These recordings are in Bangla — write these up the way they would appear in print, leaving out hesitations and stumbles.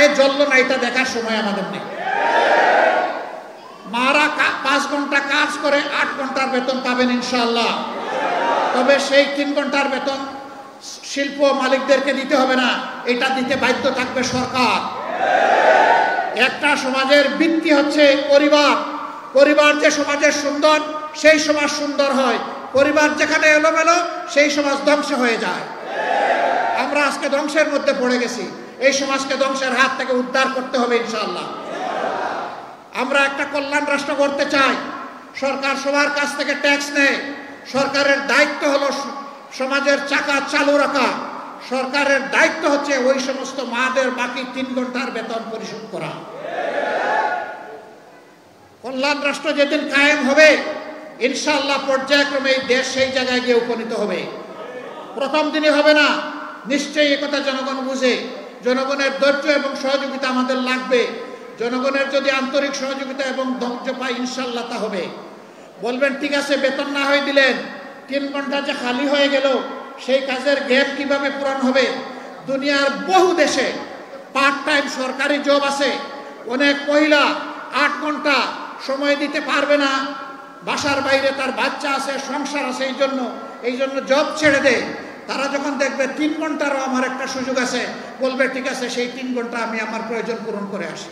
গায়ে জ্বললো না এটা দেখার সময় আমাদের নেই। মারা 5 ঘন্টা কাজ করে 8 ঘন্টার বেতন পাবেন ইনশাআল্লাহ। তবে সেই 3 ঘন্টার বেতন শিল্প মালিকদেরকে দিতে হবে না, এটা দিতে বাধ্য থাকবে সরকার। একটা সমাজের ভিত্তি হচ্ছে পরিবার। পরিবার যে সমাজের সুন্দর, সেই সমাজ সুন্দর হয়। পরিবার যেখানে এলোমেলো, সেই সমাজ ধ্বংস হয়ে যায়। আমরা আজকে ধ্বংসের মধ্যে পড়ে গেছি। এই সমাজকে ধ্বংসের হাত থেকে উদ্ধার করতে হবে ইনশাআল্লাহ। আমরা একটা কল্যাণ রাষ্ট্র করতে চাই। সরকার সবার কাছ থেকে ট্যাক্স নেয়। সরকারের দায়িত্ব হলো সমাজের চাকা চালু রাখা। সরকারের দায়িত্ব হচ্ছে ওই সমস্ত মাদের বাকি 3 ঘন্টার বেতন পরিশোধ করা। কল্যাণ রাষ্ট্র যেদিন কায়েম হবে ইনশাআল্লাহ পর্যায়ক্রমে এই দেশ সেই জায়গায় গিয়ে উপনীত হবে। প্রথম দিনে হবে না, নিশ্চয়ই একথা জনগণ বুঝে। জনগণের ধৈর্য এবং সহযোগিতা আমাদের লাগবে। জনগণের যদি আন্তরিক সহযোগিতা এবং ধৈর্য পায় ইনশাআল্লাহ তা হবে। বলবেন ঠিক আছে, বেতন না হয়ে দিলেন, 3 ঘন্টা যে খালি হয়ে গেল, সেই কাজের গ্যাপ কিভাবে পূরণ হবে? দুনিয়ার বহু দেশে পার্ট টাইম সরকারি জব আছে। অনেক মহিলা 8 ঘন্টা সময় দিতে পারবে না, বাসার বাইরে তার বাচ্চা আছে, সংসার আছে, এই জন্য জব ছেড়ে দেয়। তারা যখন দেখবে 3 ঘন্টারও আমার একটা সুযোগ আছে, বলবে ঠিক আছে, সেই 3 ঘন্টা আমি আমার প্রয়োজন পূরণ করে আসি।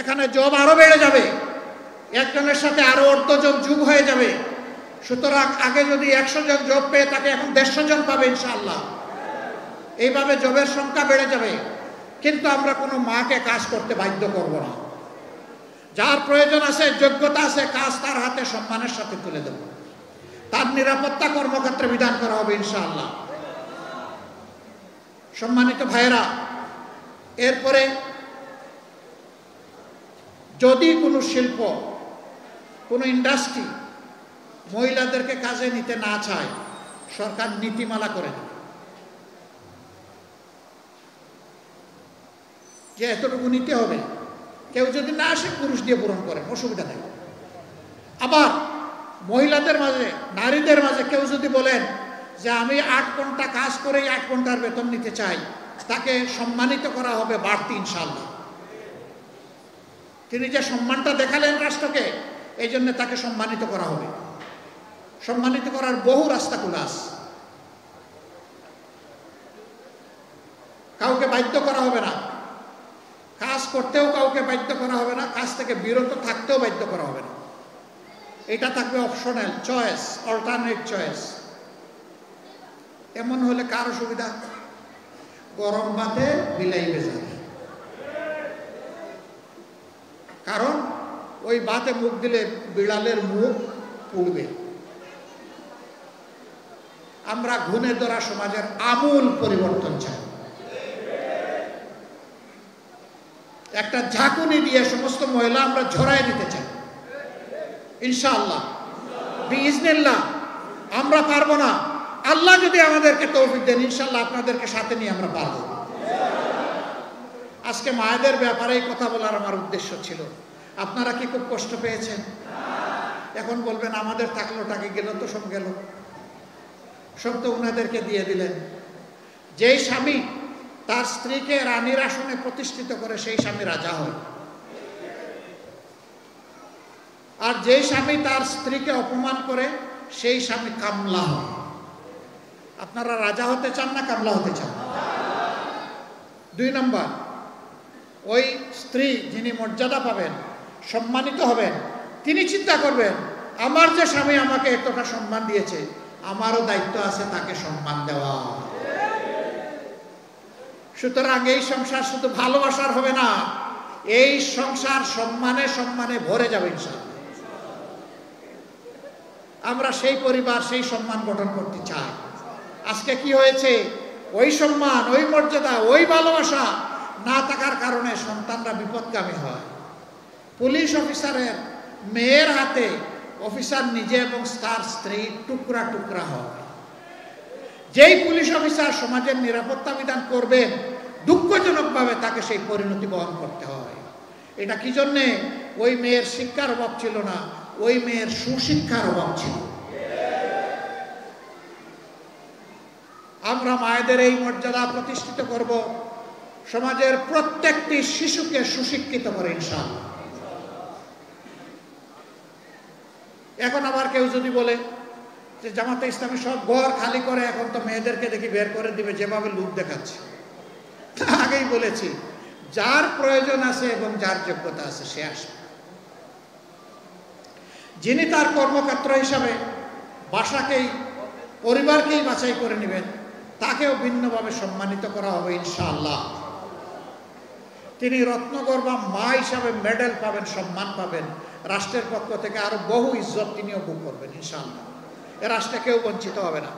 এখানে জব আরো বেড়ে যাবে, একজনের সাথে আরো 1/2 জন যোগ হয়ে যাবে। সুতরাং আগে যদি 100 জন জব পেয়ে থাকে, এখন 150 জন পাবে ইনশাআল্লাহ। এইভাবে জবের সংখ্যা বেড়ে যাবে। কিন্তু আমরা কোনো মাকে কাজ করতে বাধ্য করব না। যার প্রয়োজন আছে, যোগ্যতা আছে, কাজ তার হাতে সম্মানের সাথে তুলে দেব। তার নিরাপত্তা কর্মক্ষেত্রে বিধান করা হবে ইনশাআল্লাহ। সম্মানিত ভাইয়েরা, এরপরে যদি কোনো শিল্প, কোনো ইন্ডাস্ট্রি মহিলাদেরকে কাজে নিতে না চায়, সরকার নীতিমালা করে দেবে যে এতটুকু নিতে হবে। কেউ যদি না আসে, পুরুষ দিয়ে পূরণ করেন, অসুবিধা নেই। আবার মহিলাদের মাঝে, নারীদের মাঝে কেউ যদি বলেন যে আমি 8 ঘন্টা কাজ করেই 8 ঘন্টার বেতন নিতে চাই, তাকে সম্মানিত করা হবে বাড়তি ইনশাআল্লাহ। তিনি যে সম্মানটা দেখালেন রাষ্ট্রকে, এই জন্য তাকে সম্মানিত করা হবে। সম্মানিত করার বহু রাস্তা খোলা আছে। কাউকে বাধ্য করা হবে না, কাজ করতেও কাউকে বাধ্য করা হবে না, কাজ থেকে বিরত থাকতেও বাধ্য করা হবে না। এটা থাকবে অপশনাল চয়েস, অল্টারনেট চয়েস। এমন হলে কার সুবিধা? গরম ভাতে বিলাই ভেজা। কারণ ওই ভাতে মুখ দিলে বিড়ালের মুখ পুড়বে। আমরা ঘুণে ধরা সমাজের আমূল পরিবর্তন চাই। একটা ঝাঁকুনি দিয়ে সমস্ত মহিলা আমরা ঝরাই দিতে চাই ইনশাআল্লাহ, বিইজনিল্লাহ। আমরা পারবো না, আল্লাহ যদি আমাদেরকে তৌফিক দেন ইনশাআল্লাহ আপনাদেরকে সাথে নিয়ে আমরা পারবো। আজকে মায়েদের ব্যাপারে কথা বলার আমার উদ্দেশ্য ছিল। আপনারা কি খুব কষ্ট পেয়েছেন? এখন বলবেন আমাদের থাকলোটাকে গেল তো, সব গেল, সব তো ওনাদেরকে দিয়ে দিলেন। যেই স্বামী তার স্ত্রীকে রানীর আসনে প্রতিষ্ঠিত করে, সেই স্বামী রাজা হয়। আর যেই স্বামী তার স্ত্রীকে অপমান করে, সেই স্বামী কামলা হয়। আপনারা রাজা হতে চান না কামলা হতে চান? 2 নম্বর, ওই স্ত্রী যিনি মর্যাদা পাবেন, সম্মানিত হবেন, তিনি চিন্তা করবেন আমার যে স্বামী আমাকে এতটা সম্মান দিয়েছে, আমারও দায়িত্ব আছে তাকে সম্মান দেওয়া। সুতরাং এই সংসার শুধু ভালোবাসার হবে না, এই সংসার সম্মানে সম্মানে ভরে যাবে ইনশাআল্লাহ। আমরা সেই পরিবার, সেই সম্মান গঠন করতে চাই। আজকে কি হয়েছে? ওই সম্মান, ওই মর্যাদা, ওই ভালোবাসা না থাকার কারণে সন্তানরা বিপদগামী হয়। পুলিশ অফিসারের মেয়ের হাতে অফিসার নিজে এবং তার স্ত্রী টুকরা টুকরা হয়। যেই পুলিশ অফিসার সমাজের নিরাপত্তা বিধান করবেন, দুঃখজনকভাবে তাকে সেই পরিণতি বহন করতে হয়। এটা কি জন্যে? ওই মেয়ের শিক্ষার অভাব ছিল না, ওই মেয়ের সুশিক্ষার অভাব ছিল। আমরা মায়েদের এই মর্যাদা প্রতিষ্ঠিত করব, সমাজের প্রত্যেকটি শিশুকে সুশিক্ষিত করে ইনশাআল্লাহ। এখন আবার কেউ যদি বলে যে জামাতে ইসলামী সব ঘর খালি করে এখন তো মেয়েদেরকে দেখি বের করে দিবে, যেভাবে লোক দেখাচ্ছে। আগেই বলেছি, যার প্রয়োজন আছে এবং যার যোগ্যতা আছে সে আসবে। যিনি তার কর্মক্ষেত্র হিসাবে বাসাকেই, পরিবারকেই বাছাই করে নেবেন, তাকেও ভিন্নভাবে সম্মানিত করা হবে ইনশাআল্লাহ। তিনি রত্নগর্ভা মা হিসাবে মেডেল পাবেন, সম্মান পাবেন, রাষ্ট্রের পক্ষ থেকে আরো বহু ইজ্জত তিনিও ভোগ করবেন ইনশাআল্লাহ। এ রাষ্ট্রে কেউ বঞ্চিত হবে না,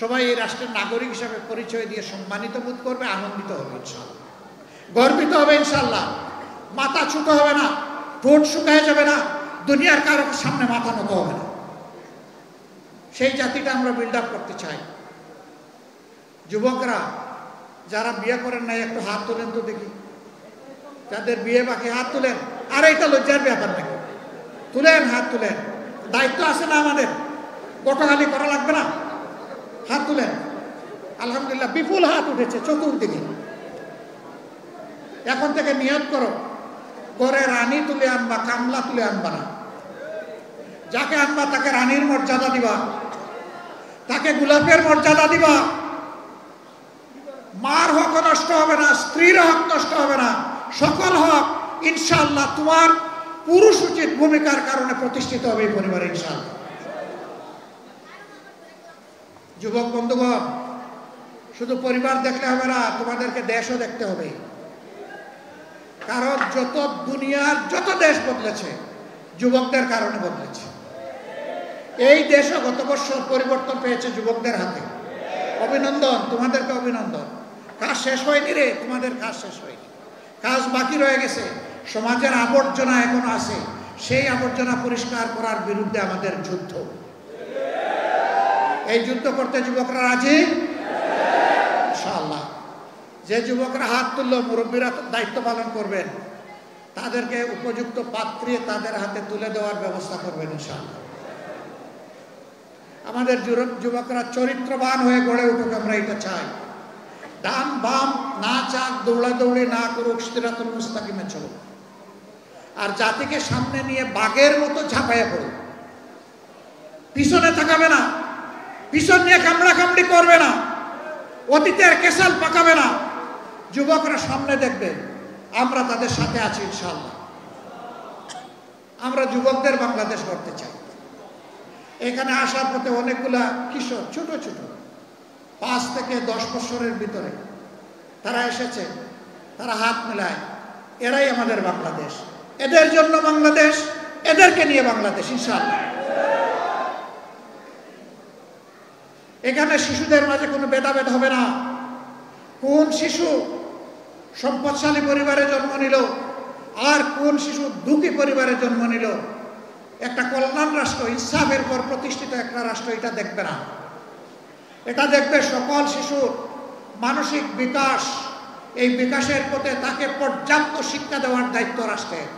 সবাই এই রাষ্ট্রের নাগরিক হিসাবে পরিচয় দিয়ে সম্মানিত বোধ করবে, আনন্দিত হবে ইনশাআল্লাহ, গর্বিত হবে ইনশাআল্লাহ। মাথা ছোট হবে না, ঠোঁট শুকায় যাবে না, দুনিয়ার কারো সামনে মাথা নত হবে না। সেই জাতিটা আমরা বিল্ড আপ করতে চাই। যুবকরা যারা বিয়ে করেন নাই একটু হাত তোলেন তো দেখি, যাদের বিয়ে বাকি হাত তুলেন। আর এটা লজ্জার ব্যাপার নাকি? তুলেন, হাত তুলেন, দায়িত্ব আছে না আমাদের, গোটাখালি করা লাগবে না, হাত তুলেন। আলহামদুলিল্লাহ, বিপুল হাত উঠেছে চতুর্দিকে। এখন থেকে নিয়ত করো, ঘরে রানী তুলে আনবা, কামলা তুলে আনবা না। যাকে আনবা তাকে রানীর মর্যাদা দিবা, তাকে গোলাপের মর্যাদা দিবা। মার হক নষ্ট হবে না, স্ত্রীর হক নষ্ট হবে না, সকল হক ইনশাআল্লাহ তোমার পুরুষ উচিত ভূমিকার কারণে প্রতিষ্ঠিত হবে এই পরিবারে ইনশাআল্লাহ। যুবক বন্ধুগণ, শুধু পরিবার দেখলে হবে না, তোমাদেরকে দেশও দেখতে হবে। কারণ যত দুনিয়ার যত দেশ বদলেছে যুবকদের কারণে বদলেছে। এই দেশও গত বছর পরিবর্তন পেয়েছে যুবকদের হাতে। অভিনন্দন, তোমাদেরকে অভিনন্দন। কাজ শেষ হয়নি রে, তোমাদের কাজ শেষ হয়নি, কাজ বাকি রয়ে গেছে। সমাজের আবর্জনা এখনো আছে, সেই আবর্জনা পরিষ্কার করার বিরুদ্ধে আমাদের যুদ্ধ। এই যুদ্ধ করতে যুবকরা রাজি ইনশাআল্লাহ। যে যুবকরা হাত তুলল, মুরব্বীরা দায়িত্ব পালন করবেন, তাদেরকে উপযুক্ত পাত্রে তাদের হাতে তুলে দেওয়ার ব্যবস্থা করবেন ইনশাআল্লাহ। আমাদের যুবকরা চরিত্রবান হয়ে গড়ে উঠুক, আমরা এটা চাই। ডান বাম না চাক, দৌড়াদৌড়ি না করুক, সিরাতুল মুস্তাকিমে চলুক। আর জাতিকে সামনে নিয়ে বাঘের মতো ঝাঁপাইয়া পড়ুক, পিছনে তাকাবে না, পিছন নিয়ে কামড়াকামড়ি করবে না, অতীতের কেসাল পাকাবে না। যুবকরা সামনে দেখবে, আমরা তাদের সাথে আছি ইনশাআল্লাহ। আমরা যুবকদের বাংলাদেশ করতে চাই। এখানে আসার পথে অনেকগুলা কিশোর, ছোট ছোট 5 থেকে 10 বছরের ভিতরে তারা এসেছে, তারা হাত মেলায়, এরাই আমাদের বাংলাদেশ, এদের জন্য বাংলাদেশ, এদেরকে নিয়ে বাংলাদেশ ইনশাআল্লাহ। এখানে শিশুদের মাঝে কোনো ভেদাভেদ হবে না। কোন শিশু সম্পদশালী পরিবারে জন্ম নিল আর কোন শিশু দুঃখী পরিবারে জন্ম নিল, একটা কল্যাণ রাষ্ট্র, ইনসাফের পর প্রতিষ্ঠিত একটা রাষ্ট্র এটা দেখবে না। এটা দেখবে সকল শিশুর মানসিক বিকাশ, এই বিকাশের পথে তাকে পর্যাপ্ত শিক্ষা দেওয়ার দায়িত্ব রাষ্ট্রের।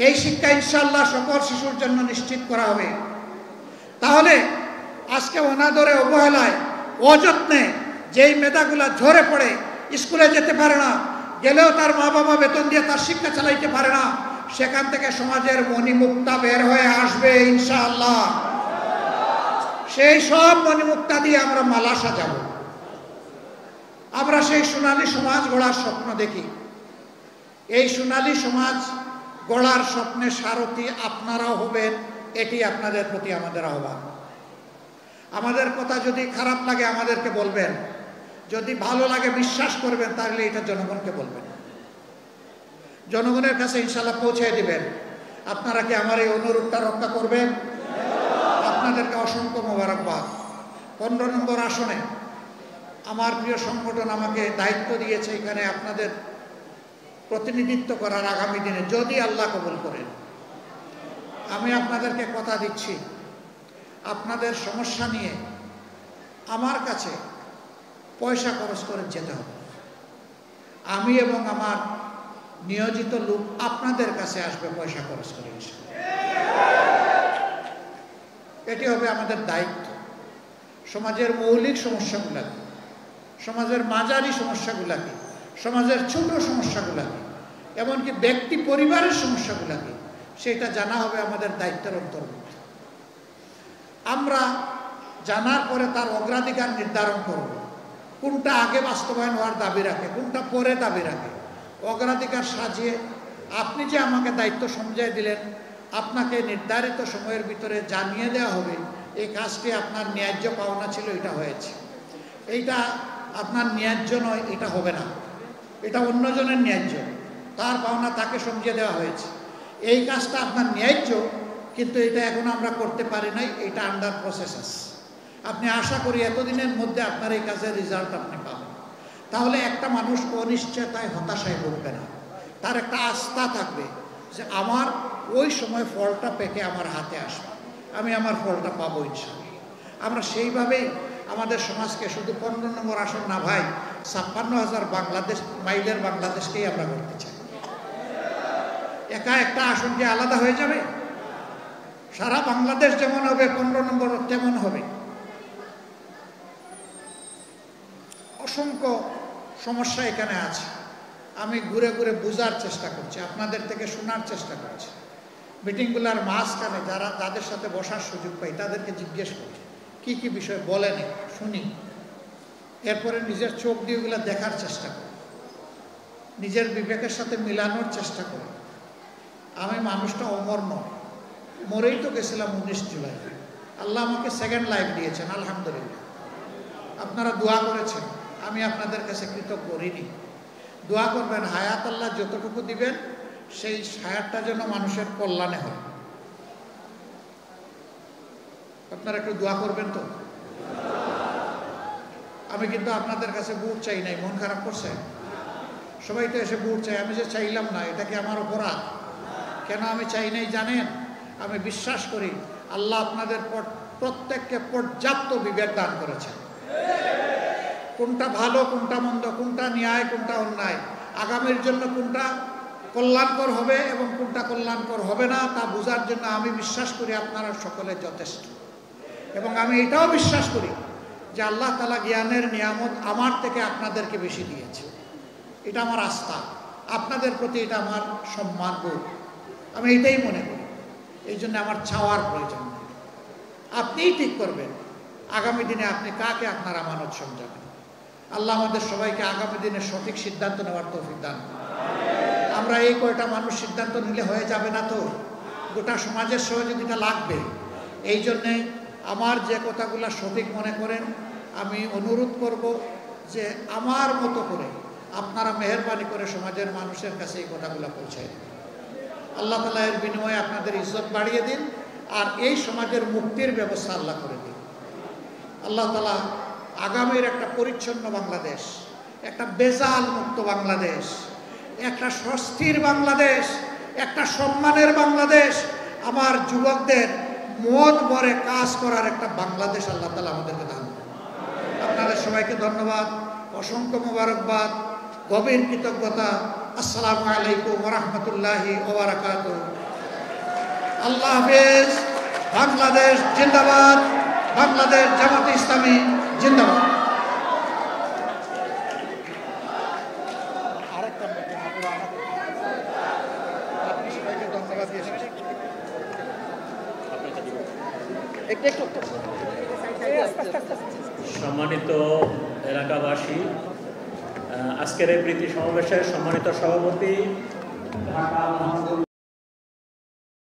এই শিক্ষা ইনশাআল্লাহ সকল শিশুর জন্য নিশ্চিত করা হবে। তাহলে আজকে অনাদরে, অবহেলায়, অযত্নে যেই মেধাগুলা ঝরে পড়ে, স্কুলে যেতে পারে না, গেলেও তার মা বাবা বেতন দিয়ে তার শিক্ষা চালাইতে পারে না, সেখান থেকে সমাজের মণিমুক্তা বের হয়ে আসবে ইনশাআল্লাহ। সেই সব মণিমুক্তা দিয়ে আমরা মালা সাজাবো। আমরা সেই সোনালী সমাজ গড়ার স্বপ্ন দেখি। এই সোনালী সমাজ গড়ার স্বপ্নে সারথি আপনারাও হবেন, এটি আপনাদের প্রতি আমাদের আহ্বান। আমাদের কথা যদি খারাপ লাগে আমাদেরকে বলবেন, যদি ভালো লাগে বিশ্বাস করবেন, তাহলে এটা জনগণকে বলবেন, জনগণের কাছে ইনশাআল্লাহ পৌঁছে দিবেন। আপনারা কি আমার এই অনুরোধটা রক্ষা করবেন? আপনাদেরকে অসংখ্য মোবারকবাদ। 15 নম্বর আসনে আমার প্রিয় সংগঠন আমাকে দায়িত্ব দিয়েছে এখানে আপনাদের প্রতিনিধিত্ব করার আগামী দিনে, যদি আল্লাহ কবুল করেন। আমি আপনাদেরকে কথা দিচ্ছি, আপনাদের সমস্যা নিয়ে আমার কাছে পয়সা খরচ করে যেতে হবে। আমি এবং আমার নিয়োজিত লোক আপনাদের কাছে আসবে পয়সা খরচ করে। এটি হবে আমাদের দায়িত্ব। সমাজের মৌলিক সমস্যাগুলো সমাজের মাঝারি সমস্যাগুলোকে, সমাজের ছোট সমস্যাগুলোকে, এমনকি ব্যক্তি পরিবারের সমস্যাগুলোকে, সেটা জানা হবে আমাদের দায়িত্বের অন্তর্ভুক্ত। আমরা জানার পরে তার অগ্রাধিকার নির্ধারণ করব, কোনটা আগে বাস্তবায়ন হওয়ার দাবি রাখে, কোনটা পরে দাবি রাখে, অগ্রাধিকার সাজিয়ে আপনি যে আমাকে দায়িত্ব সমঝাই দিলেন, আপনাকে নির্ধারিত সময়ের ভিতরে জানিয়ে দেওয়া হবে এই কাজটি আপনার ন্যায্য পাওনা ছিল, এটা হয়েছে, এইটা আপনার ন্যায্য নয়, এটা হবে না, এটা অন্যজনের ন্যায্য, তার পাওনা তাকে সমঝিয়ে দেওয়া হয়েছে, এই কাজটা আপনার ন্যায্য কিন্তু এটা এখন আমরা করতে পারি নাই, এটা আন্ডার প্রসেস আছে, আপনি আশা করি এতদিনের মধ্যে আপনার এই কাজের রেজাল্ট আপনি পাবেন। তাহলে একটা মানুষ অনিশ্চয়তায় হতাশায় ভুগবে না, তার একটা আস্থা থাকবে যে আমার ওই সময় ফলটা পেকে আমার হাতে আসবে, আমি আমার ফলটা পাবো ইনশাআল্লাহ। আমরা সেইভাবেই আমাদের সমাজকে শুধু 15 নম্বর আসন না ভাই, 56,000 বাংলাদেশ মাইলের বাংলাদেশকেই আমরা করতে চাই। একা একটা আসন কি আলাদা হয়ে যাবে? সারা বাংলাদেশ যেমন হবে 15 নম্বর তেমন হবে। অসংখ্য সমস্যা এখানে আছে, আমি ঘুরে ঘুরে বোঝার চেষ্টা করছি, আপনাদের থেকে শোনার চেষ্টা করছি। মিটিংগুলোর মাঝখানে যাদের সাথে বসার সুযোগ পাই তাদেরকে জিজ্ঞেস করছি কি কি বিষয় বলেন, শুনি, এরপরে নিজের চোখ দিয়ে ওগুলো দেখার চেষ্টা করি, নিজের বিবেকের সাথে মিলানোর চেষ্টা করি। আমি মানুষটা অমর নয়, মরেই তো গেছিলাম 19 জুলাই, আল্লাহ আমাকে সেকেন্ড লাইফ দিয়েছেন, আলহামদুলিল্লাহ। আপনারা দোয়া করেছেন, আমি আপনাদের কাছে কৃতজ্ঞ ঋণী। দোয়া করবেন হায়াত আল্লাহ যতটুকু দিবেন সেই হায়াতটা যেন মানুষের কল্যাণে হয়। আপনারা একটু দোয়া করবেন তো। আমি কিন্তু আপনাদের কাছে বুট চাই নাই, মন খারাপ করছে? সবাই তো এসে বুট চাই, আমি যে চাইলাম না এটা কি আমার অপরাধ? কেন আমি চাই নাই জানেন? আমি বিশ্বাস করি আল্লাহ আপনাদের প্রত্যেককে পর্যাপ্ত বিবেক দান করেছেন, কোনটা ভালো কোনটা মন্দ, কোনটা ন্যায় কোনটা অন্যায়, আগামীর জন্য কোনটা কল্যাণকর হবে এবং কোনটা কল্যাণকর হবে না তা বোঝার জন্য আমি বিশ্বাস করি আপনারা সকলে যথেষ্ট। এবং আমি এটাও বিশ্বাস করি যে আল্লাহ তাআলা জ্ঞানের নিয়ামত আমার থেকে আপনাদেরকে বেশি দিয়েছে, এটা আমার আস্থা, আপনাদের প্রতি এটা আমার সম্মান বোধ, আমি এটাই মনে করি। এই জন্য আমার চাওয়ার প্রয়োজন নেই, আপনিই ঠিক করবেন আগামী দিনে আপনি কাকে আপনার আমানত সমঝাবেন। আল্লাহ আমাদের সবাইকে আগামী দিনে সঠিক সিদ্ধান্ত নেওয়ার তৌফিক দান করুন। আমরা এই কয়টা মানুষ সিদ্ধান্ত নিলে হয়ে যাবে না তো, গোটা সমাজের সহযোগিতা লাগবে। এই জন্যে আমার যে কথাগুলো সঠিক মনে করেন আমি অনুরোধ করব যে আমার মতো করে আপনারা মেহেরবানি করে সমাজের মানুষের কাছে এই কথাগুলো পৌঁছায় দিন। আল্লাহ তাআলা এর বিনিময়ে আপনাদের ইজ্জত বাড়িয়ে দিন আর এই সমাজের মুক্তির ব্যবস্থা আল্লাহ করে দিন। আল্লাহ তাআলা আগামীর একটা পরিচ্ছন্ন বাংলাদেশ, একটা বেজাল মুক্ত বাংলাদেশ, একটা স্বস্তির বাংলাদেশ, একটা সম্মানের বাংলাদেশ, আমার যুবকদের মন ভরে কাজ করার একটা বাংলাদেশ আল্লাহ তাআলা আমাদেরকে দান করুন। আপনাদের সবাইকে ধন্যবাদ, অসংখ্য মোবারকবাদ, গভীর কৃতজ্ঞতা। আসসালামু আলাইকুম ওয়া রাহমাতুল্লাহি ওয়া বারাকাতুহু। আল্লাহ হাফেজ। বাংলাদেশ জিন্দাবাদ, বাংলাদেশ জামাতে ইসলামী জিন্দাবাদ। সম্মানিত এলাকাবাসী, আজকের এই প্রীতি সমাবেশের সম্মানিত সভাপতি ঢাকা